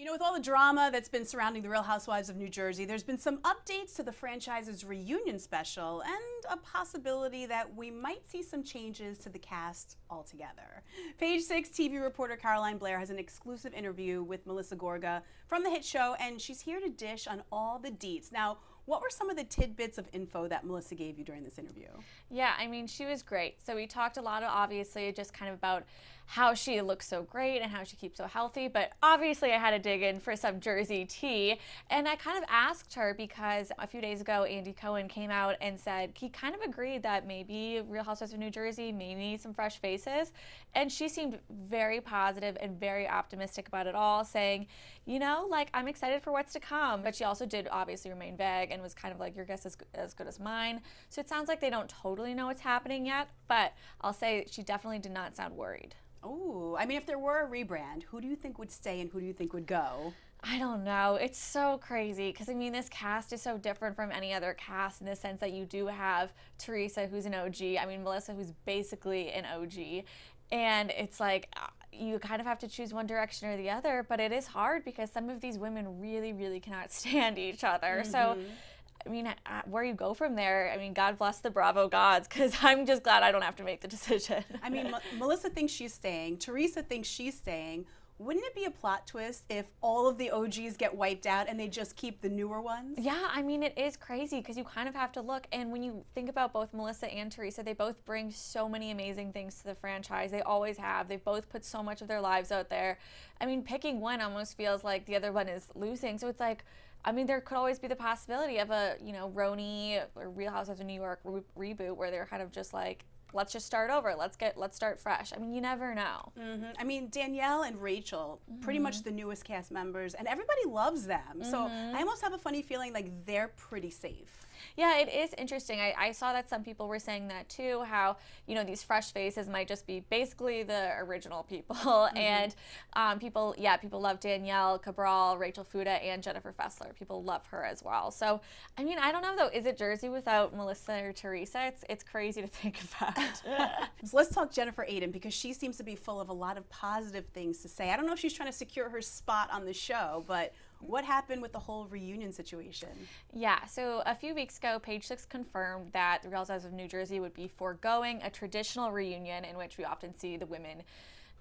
You know, with all the drama that's been surrounding the Real Housewives of New Jersey, there's been some updates to the franchise's reunion special and a possibility that we might see some changes to the cast altogether. Page Six TV reporter Caroline Blair has an exclusive interview with Melissa Gorga from the hit show, and she's here to dish on all the deets. Now, what were some of the tidbits of info that Melissa gave you during this interview? Yeah, I mean, she was great. So we talked a lot, obviously, just kind of about how she looks so great and how she keeps so healthy. But obviously, I had to dig in for some Jersey tea. And I kind of asked her because a few days ago, Andy Cohen came out and said he kind of agreed that maybe Real Housewives of New Jersey may need some fresh faces. And she seemed very positive and very optimistic about it all, saying, you know, like, I'm excited for what's to come. But she also did obviously remain vague and was kind of like, your guess is as good as mine. So it sounds like they don't totally know what's happening yet, but I'll say she definitely did not sound worried. Oh, I mean, if there were a rebrand, who do you think would stay and who do you think would go? I don't know. It's so crazy because, I mean, this cast is so different from any other cast in the sense that you do have Teresa, who's an OG. I mean, Melissa, who's basically an OG. And it's like you kind of have to choose one direction or the other, but it is hard because some of these women really, really cannot stand each other. Mm-hmm. So, I mean, where you go from there, I mean, God bless the Bravo gods, because I'm just glad I don't have to make the decision. I mean, Melissa thinks she's staying. Teresa thinks she's staying. Wouldn't it be a plot twist if all of the OGs get wiped out and they just keep the newer ones? Yeah, I mean, it is crazy because you kind of have to look. And when you think about both Melissa and Teresa, they both bring so many amazing things to the franchise. They always have. They've both put so much of their lives out there. I mean, picking one almost feels like the other one is losing. So it's like, I mean, there could always be the possibility of a, you know, RHONJ or Real Housewives of New York reboot where they're kind of just like, let's just start over. Let's start fresh. I mean, you never know. Mm-hmm. I mean, Danielle and Rachel, pretty much the newest cast members, and everybody loves them. Mm-hmm. So I almost have a funny feeling like they're pretty safe. Yeah, it is interesting. I saw that some people were saying that too, how, you know, these fresh faces might just be basically the original people. Mm-hmm. And people love Danielle, Cabral, Rachel Fuda, and Jennifer Fessler. People love her as well. So, I mean, I don't know though. Is it Jersey without Melissa or Teresa? It's crazy to think about. So let's talk Jennifer Aydin, because she seems to be full of a lot of positive things to say. I don't know if she's trying to secure her spot on the show, but what happened with the whole reunion situation? Yeah, so a few weeks ago, Page Six confirmed that the Real Housewives of New Jersey would be foregoing a traditional reunion in which we often see the women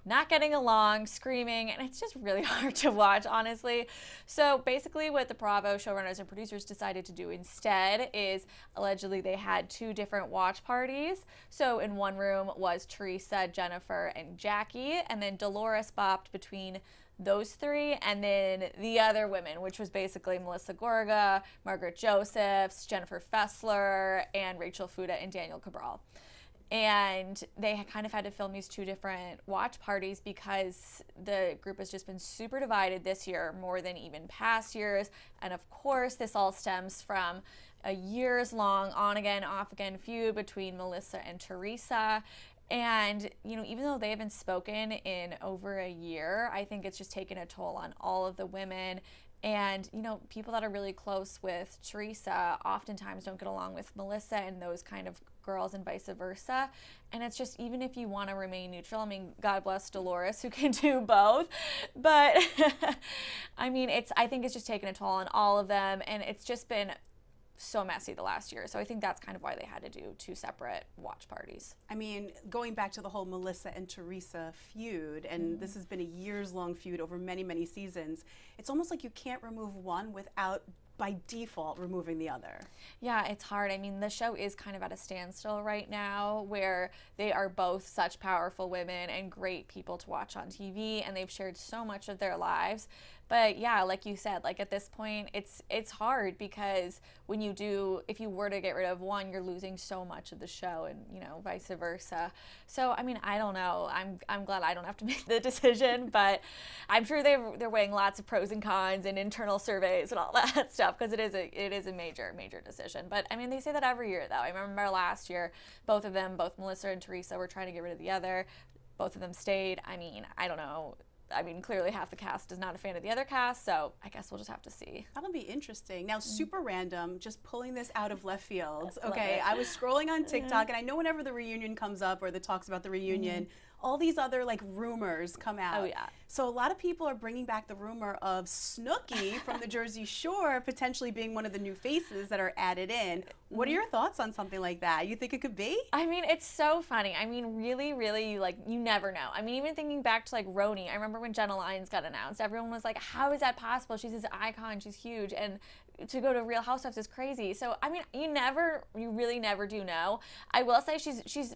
not getting along, screaming, and it's just really hard to watch, honestly. So basically what the Bravo showrunners and producers decided to do instead is allegedly they had two different watch parties. So in one room was Teresa, Jennifer, and Jackie, and then Dolores bopped between those three, and then the other women, which was basically Melissa Gorga, Margaret Josephs, Jennifer Fessler, and Rachel Fuda and Daniel Cabral. And they kind of had to film these two different watch parties because the group has just been super divided this year, more than even past years. And of course, this all stems from a years-long on-again, off-again feud between Melissa and Teresa. And, you know, even though they haven't spoken in over a year, I think it's just taken a toll on all of the women. And, you know, people that are really close with Teresa oftentimes don't get along with Melissa and those kind of girls and vice versa. And it's just, even if you want to remain neutral, I mean, God bless Dolores who can do both. But, I mean, I think it's just taken a toll on all of them. And it's just been so messy the last year. So I think that's kind of why they had to do two separate watch parties. I mean, going back to the whole Melissa and Teresa feud, and this has been a years-long feud over many, many seasons, it's almost like you can't remove one without by default removing the other. Yeah, it's hard. I mean, the show is kind of at a standstill right now where they are both such powerful women and great people to watch on TV, and they've shared so much of their lives. But yeah, like you said, like at this point, it's hard because when you do, if you were to get rid of one, you're losing so much of the show, and you know, vice versa. So I mean, I don't know. I'm glad I don't have to make the decision, but I'm sure they're weighing lots of pros and cons and internal surveys and all that stuff because it is a major decision. But I mean, they say that every year though. I remember last year, both Melissa and Teresa were trying to get rid of the other. Both of them stayed. I mean, I don't know. I mean, clearly half the cast is not a fan of the other cast, so I guess we'll just have to see. That'll be interesting. Now, super random, just pulling this out of left field. Okay, I was scrolling on TikTok, and I know whenever the reunion comes up or the talks about the reunion, all these other like rumors come out. Oh, yeah. So a lot of people are bringing back the rumor of Snooki from the Jersey Shore potentially being one of the new faces that are added in. What are your thoughts on something like that? You think it could be? I mean, it's so funny. I mean, really, really, like, you never know. I mean, even thinking back to, like, RHONJ, I remember when Jenna Lyons got announced, everyone was like, how is that possible? She's this icon, she's huge, and to go to Real Housewives is crazy. So, I mean, you really never do know. I will say she's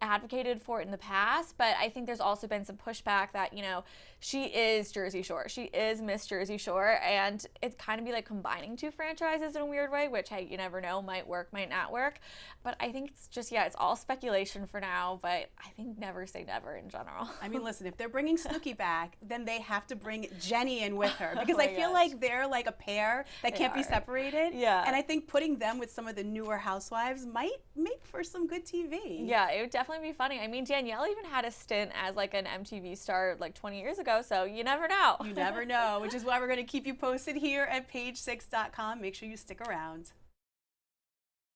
advocated for it in the past, but I think there's also been some pushback that, you know, she is Jersey Shore. She is Miss Jersey Shore, and it kind of be like combining two franchises in a weird way, which, hey, you never know, might work, might not work. But I think it's just, yeah, it's all speculation for now, but I think never say never in general. I mean, listen, if they're bringing Snooki back, then they have to bring Jenny in with her, because Oh I my feel gosh. like they're like a pair that They can't be are. separated. Yeah. And I think putting them with some of the newer housewives might make for some good TV. Yeah, it would definitely be funny. I mean, Danielle even had a stint as like an MTV star like 20 years ago, so you never know. You never know, which is why we're going to keep you posted here at page6.com. Make sure you stick around.